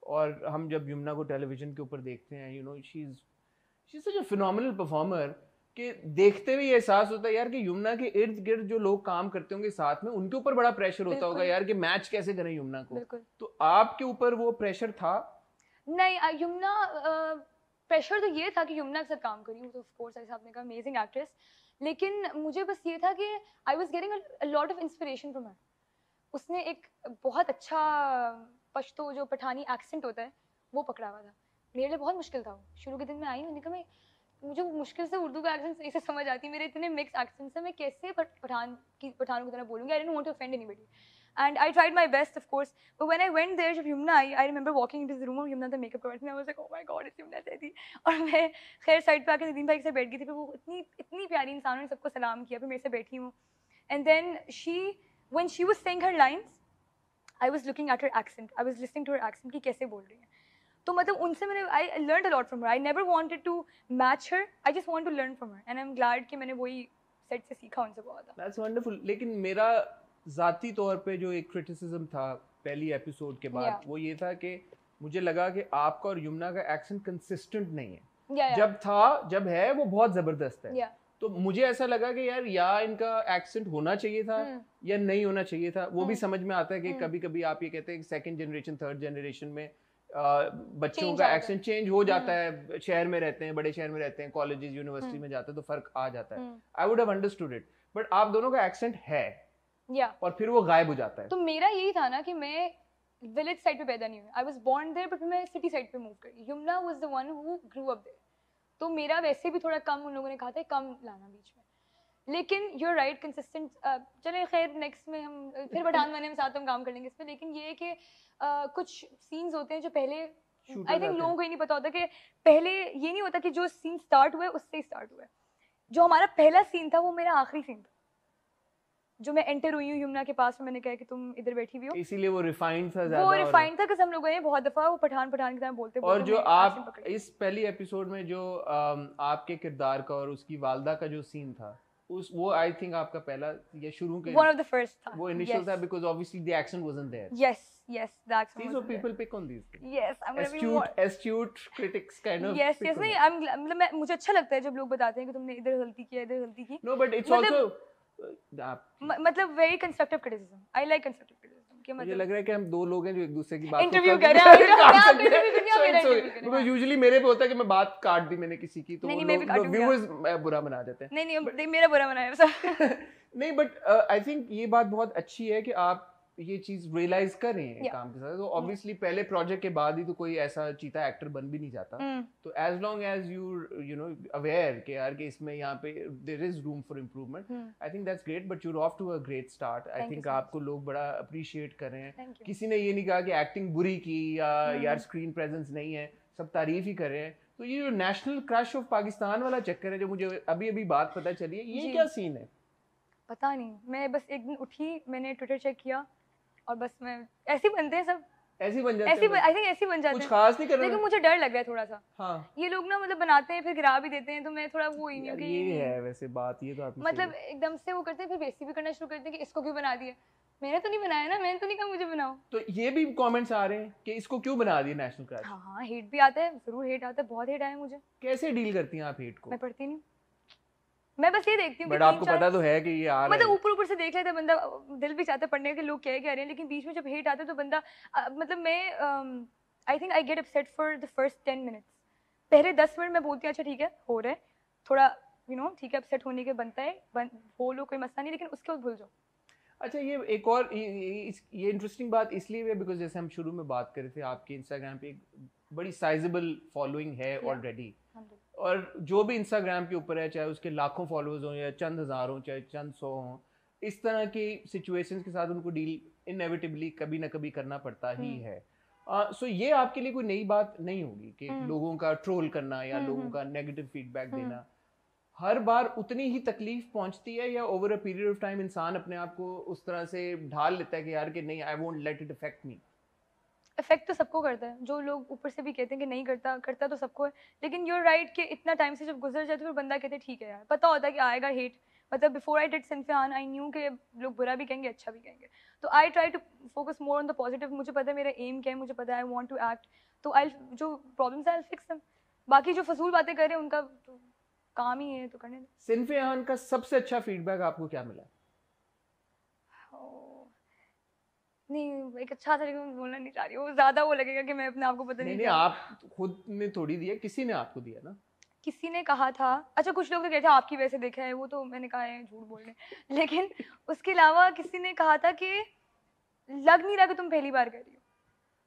और हम जब यमुना को टेलीविजन के ऊपर देखते हैं, you know, she is such a phenomenal performer कि देखते हुए ये एहसास होता है यार कि यमुना के इर्द गिर्द जो लोग काम करते होंगे साथ में, उनके ऊपर बड़ा प्रेशर होता होगा यार कि मैच कैसे करें यमुना को। तो आपके ऊपर वो प्रेशर था? नहीं, यमुना प्रेशर तो ये था कि यमुना के साथ काम करी, तो ऑफ कोर्स ऐसे आपने कहा अमेजिंग एक्ट्रेस, लेकिन मुझे बस ये था कि I was getting a lot of inspiration from her. उसने एक बहुत अच्छा पश्तो जो पठानी एक्सेंट होता है वो पकड़ा हुआ था। मेरे लिए बहुत मुश्किल था वो। शुरू के दिन में आई, मैंने कहा मुझे मुश्किल से उर्दू का एक्सेंट सही से समझ आती है, मेरे इतने मिक्स एक्सेंट्स हैं, मैं कैसे पठानों की तरह बोलूँगी। I didn't want to offend anybody and I tried my best, of course, but when I went there, जब यमुना आई, I remember walking into the room और Yamuna the makeup artist, I was like, oh my god, it's Yamuna सैदी। और मैं खैर side पे आके नदीम भाई के साथ बैठ गई थी, फिर वो इतनी प्यारी इंसान, उन्होंने सबको सलाम किया, फिर मेरे से बैठी हूँ, and then when she was saying her lines, I was looking at her accent, I was listening to her accent कि कैसे बोल रही है। तो मतलब उनसे मैंने I learned a lot from her. I never wanted to match her. I just want to learn from her, and I'm glad कि मैंने वही सेट से सीखा उनसे बहुत। That's wonderful. लेकिन मेरा ज़ाती तौर पे जो एक क्रिटिसिज्म था पहली एपिसोड के बाद, वो ये था कि मुझे लगा कि आपका और यमुना का एक्सेंट कंसिस्टेंट नहीं है। जब है वो बहुत ज़बरदस्त है। तो मुझे ऐसा लगा कि यार या इनका एक्सेंट होना चाहिए था या नहीं होना चाहिए था। वो भी समझ में आता है कि कभी कभी आप ये कहते हैं सेकंड जनरेशन थर्ड जनरेशन में बच्चों का एक्सेंट चेंज हो जाता है, शहर में रहते हैं, बड़े शहर में रहते हैं, कॉलेजेस यूनिवर्सिटी में जाते हैं तो फर्क आ जाता है। I would have understood it, but आप दोनों का एक्सेंट है और फिर वो गायब हो जाता है। तो मेरा यही था ना कि मैं विलेज साइड पे पैदा नहीं हुई, I was born there, but मैं सिटी साइड पे मूव करी। Yamuna was the one who grew up there, तो मेरा वैसे भी थोड़ा कम, उन लोगों ने कहा था कम लाना बीच में, लेकिन यू आर राइट, कंसिस्टेंट। चले खैर नेक्स्ट में हम फिर पठान वाने में साथ हम काम कर लेंगे इस पे, लेकिन ये है कि कुछ सीन्स होते हैं जो पहले आई थिंक लोगों को ही नहीं पता होता कि पहले ये नहीं होता कि जो सीन स्टार्ट हुआ है उससे ही स्टार्ट हुआ है। जो हमारा पहला सीन था वो मेरा आखिरी सीन था, जो मैं एंटर हुई हूँ यमुना के पास में, मैंने कहा कि तुम इधर बैठी हुई हो, इसीलिए वो रिफाइंड था ज़्यादा। वो रिफाइंड था कि हम लोगों ने बहुत दफा वो पठान की तरह बोलते और जो आप इस पहली एपिसोड में जो आपके किरदार का और उसकी वालदा का जो सीन था, वो आई थिंक आपका पहला या शुरू के one of the first था, वो इनिशियल था, because obviously the action wasn't there. yes the action these are people pick on these things. yes I'm gonna be astute critics kind of yes नहीं, I'm मतलब मुझे अच्छा लगता है जब लोग बताते हैं कि तुमने इधर गलती की, इधर गलती की। no but it's also मतलब very constructive criticism, I like constructive criticism। मुझे लग रहा है कि हम दो लोग हैं जो एक दूसरे की बात इंटरव्यू कर रहे हैं, because usually मेरे पे होता है कि मैं बात काट दी मैंने किसी की, तो व्यूअर्स बुरा बना जाते हैं। नहीं मेरा बुरा बनाया सब नहीं, बट आई थिंक ये बात बहुत अच्छी है कि आप ये चीज रियलाइज कर रहे हैं काम के साथ। तो ऑब्वियसली पहले प्रोजेक्ट के बाद ही तो कोई ऐसा चीता एक्टर बन भी नहीं जाता। तो as long as you know aware कि यार कि इसमें यहाँ पे there is room for improvement, I think that's great, but you are off to a great start. I think आपको लोग बड़ा अप्रिशिएट कर रहे हैं। किसी ने ये नहीं कहा कि एक्टिंग बुरी की या यार स्क्रीन प्रेजेंस नहीं है, सब तारीफ ही कर रहे हैं। तो ये जो नेशनल क्रश ऑफ पाकिस्तान वाला चक्कर है जो मुझे अभी अभी बात पता चली है, ये क्या सीन है? पता नहीं, मैं बस एक दिन उठी, मैंने ट्विटर चेक किया और बस मैं ऐसे बनते हैं सब, ऐसे बन जाते हैं, आई थिंक ऐसे बन जाते हैं, कुछ खास नहीं कर रहे। लेकिन मुझे डर लग रहा है थोड़ा सा। हाँ, ये लोग ना मतलब बनाते हैं फिर गिरा भी देते हैं, तो मैं थोड़ा वो ही कि ये है वैसे बात, ये तो आपकी मतलब एकदम से वो करते हैं, फिर बेइज्जती भी करना शुरू करते हैं कि इसको क्यों बना दिया, मैंने तो नहीं बनाया ना, मैंने तो नहीं कहा मुझे बनाओ। तो ये भी कमेंट्स आ रहे हैं कि इसको क्यों बना दिया नेशनल क्रश। हाँ हेट भी आता है, जरूर हेट आता है, बहुत हेट आया मुझे। कैसे डील करती हैं आप हेट को? मैं पढ़ती नहीं, मैं बस ये देखती हूँ। बट आपको पता तो है कि ये आ रहा है, मतलब ऊपर से देख लेता है बंदा, दिल भी चाहता है पढ़ने के लोग क्या कह रहे हैं, लेकिन बीच में जब हेट आता है तो बंदा मतलब मैं I think I get upset for the first 10 minutes. पहले 10 मिनट मैं बोलती हूँ अच्छा ठीक है हो रहा है थोड़ा, यू नो ठीक है, अपसेट होने के बनता है, बोलो कोई मसला नहीं, लेकिन उसके बाद भूल जाओ। अच्छा, ये एक और ये इंटरेस्टिंग बात इसलिए है बिकॉज जैसे हम शुरू में बात कर रहे थे, आपके इंस्टाग्राम पे एक बड़ी साइजेबल फॉलोइंग है ऑलरेडी, और जो भी इंस्टाग्राम के ऊपर है, चाहे उसके लाखों फॉलोअर्स हों या चंद हज़ार हों, चाहे चंद सौ हों, इस तरह की सिचुएशंस के साथ उनको डील इनएविटेबली कभी ना कभी करना पड़ता ही है। सो ये आपके लिए कोई नई बात नहीं होगी कि लोगों का ट्रोल करना या लोगों का नेगेटिव फीडबैक देना हर बार उतनी ही तकलीफ पहुंचती है, या over a period of time इंसान अपने आप को उस तरह से ढाल लेता है कि यार कि नहीं, I won't let it affect me? Effect तो सबको करता है, जो लोग ऊपर से भी कहते हैं कि नहीं करता, करता तो सबको है, लेकिन यूर राइट कि इतना टाइम से जब गुजर जाए तो फिर बंदा कहते हैं ठीक है यार, पता होता है कि आएगा हेट, मतलब बिफोर आई डिड सिनफियान आई न्यू कि लोग बुरा भी कहेंगे अच्छा भी कहेंगे, तो I try to focus more on the positive. मुझे पता है मेरा एम क्या है, मुझे पता है आई वांट टू एक्ट, तो आई जो प्रॉब्लम्स है आई फिक्स देम। बाकी जो फजूल बातें कर रहे हैं उनका तो काम ही है, तो करने दें। सिनफियान का सबसे अच्छा फीडबैक आपको क्या मिला? नहीं, एक अच्छा तरीके से बोलना नहीं चाह रही हूँ, ज्यादा वो लगेगा कि मैं अपने आप को पता नहीं नहीं नहीं, क्या। आप खुद ने थोड़ी दिया, किसी ने आपको दिया ना। किसी ने कहा था, अच्छा कुछ लोग तो कहते हैं आपकी वजह से देखा है, वो तो मैंने कहा है झूठ बोल रहे लेकिन उसके अलावा किसी ने कहा था कि लग नहीं रहा कि तुम पहली बार कर रही हो,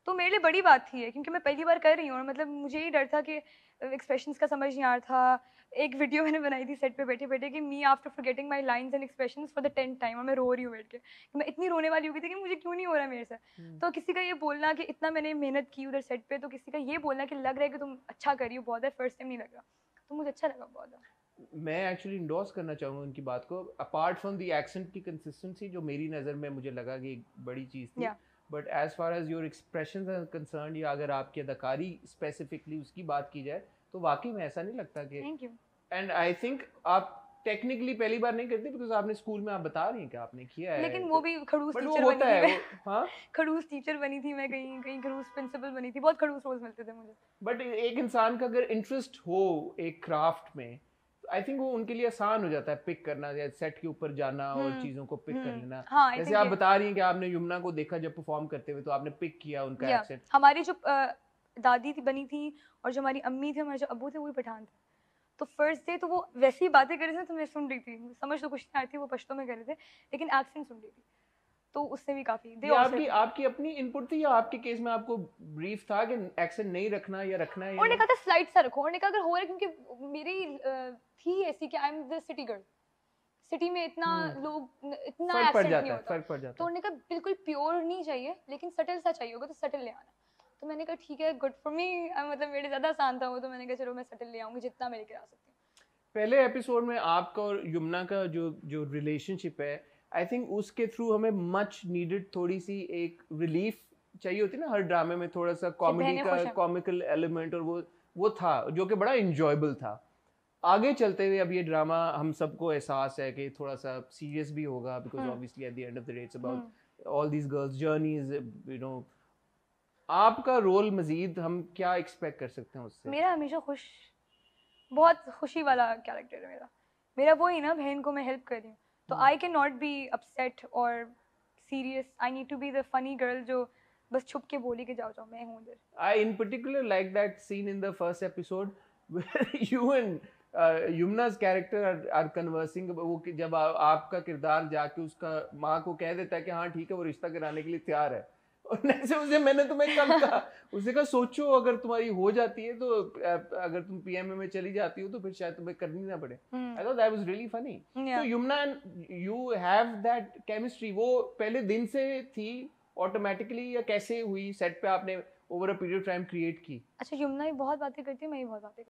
तो मेरे लिए बड़ी बात थी है, क्योंकि मैं पहली बार कर रही हूँ और मतलब मुझे ही डर था कि एक्सप्रेशंस का समझ नहीं आ रहा था। एक वीडियो मैंने बनाई थी सेट पे बैठे बैठे कि me after forgetting my lines and expressions for the 10th time, और मैं रो रही हूँ बैठ के कि मैं इतनी रोने वाली हो गई थी कि मुझे क्यों नहीं हो रहा मेरे से। तो किसी का ये बोलना कि इतना मैंने मेहनत की उधर सेट पे, तो किसी का ये बोलना कि लग रहा है कि तुम अच्छा कर रही हो बहुत है, फर्स्ट टाइम नहीं लग रहा, तो मुझे अच्छा लगा बहुत। मैं एक्चुअली इंडोर्स करना चाहूँगा उनकी बात को। अपार्ट फ्रॉम द एक्सेंट की कंसिस्टेंसी, जो मेरी नज़र में मुझे लगा कि एक बड़ी चीज़ थी, but as far as your expression are concern, या अगर आपकी अदाकारी स्पेसिफिकली उसकी बात की जाए, तो वाकई में ऐसा नहीं लगता कि, thank you. And I think आप टेक्निकली पहली बार नहीं करते, बिकॉज आपने स्कूल में आप बता रही हैं कि आपने किया है, लेकिन वो भी खड़ूस बट वो टीचर होता बनी है थी वो, हाँ खड़ूस टीचर बनी थी मैं, कहीं कहीं खड़ूस प्रिंसिपल बनी थी, बहुत खड़ूस रोल्स मिलते थे मुझे। बट एक इंसान का अगर इंटरेस्ट हो एक क्राफ्ट में, आई थिंक वो उनके लिए आसान हो जाता है पिक करना, या सेट के ऊपर जाना और चीजों को पिक कर लेना। हाँ, जैसे आप बता रही हैं कि आपने यमुना को देखा जब परफॉर्म करते हुए, तो आपने पिक किया उनका एक्सेंट। हमारी जो दादी थी बनी थी और जो हमारी अम्मी थे, हमारे जो अब्बू थे, वो भी पठान थे, तो फर्स्ट डे तो वो वैसी बातें कर रहे थे तो मैं सुन रही थी, समझ तो कुछ नहीं आई थी, वो पश्तो में कर रहे थे लेकिन एक्सेंट सुन रही थी, तो उससे भी काफी ये आपकी अपनी इनपुट थी, या आपके केस में आपको ब्रीफ था कि एक्सेंट नहीं रखना या रखना है? उन्होंने कहा था स्लाइड सा रखो, उन्होंने कहा अगर हो रहा है, क्योंकि मेरी थी ऐसी कि I am the city girl, city में इतना लोग इतना एक्सेंट नहीं होता, फर्क पड़ जाता। तो उन्होंने कहा बिल्कुल प्योर नहीं चाहिए लेकिन सटल सा चाहिए होगा, तो सटल ले आना। तो मैंने कहा ठीक है, गुड फॉर मी, मतलब मेरे ज़्यादा आसान था वो, तो मैंने कहा चलो मैं सटल ले आऊँगी जितना मैं लेकर आ सकती हूँ। पहले एपिसोड में आपका और यमुना का जो जो रिलेशनशिप है, आई थिंक उसके थ्रू हमें मच नीडेड थोड़ी सी एक रिलीफ चाहिए होती है ना, हर ड्रामे में थोड़ा सा कॉमेडी का कॉमिकल एलिमेंट, और वो था जो कि बड़ा इंजॉयबल था। आगे चलते हुए अब ये ड्रामा हम सबको एहसास है कि थोड़ा सा सीरियस भी होगा, because obviously at the end of the day it's about all these girls journeys, you know. आपका रोल मजीद हम क्या एक्सपेक्ट कर सकते हैं उससे? मेरा हमेशा बहुत खुशी वाला कैरेक्टर है मेरा, मेरा वही ना, बहन को मैं हेल्प कर रही हूँ, तो I can not be upset और serious, I need to be the funny girl जो बस छुप के बोली के जाओ जाओ मैं हूँ उधर। I in particular like that scene in the first episode where you and Yumna's character are conversing, वो जब आपका किरदार जाके उसका माँ को कह देता है कि हाँ ठीक है वो रिश्ता कराने के लिए तैयार है, और ऐसे उसे मैंने तुम्हें कल कहा, उसे कहा सोचो अगर तुम्हारी हो जाती है, तो अगर तुम पीएमए में चली जाती हो तो फिर शायद तुम्हें करनी ना पड़े। I thought that was really funny. So Yumna and you have that chemistry, वो पहले दिन से थी ऑटोमेटिकली, या कैसे हुई सेट पे आपने over a period of time create की? अच्छा, यमुना ही बहुत बातें करती है, मैं ही बहुत बातें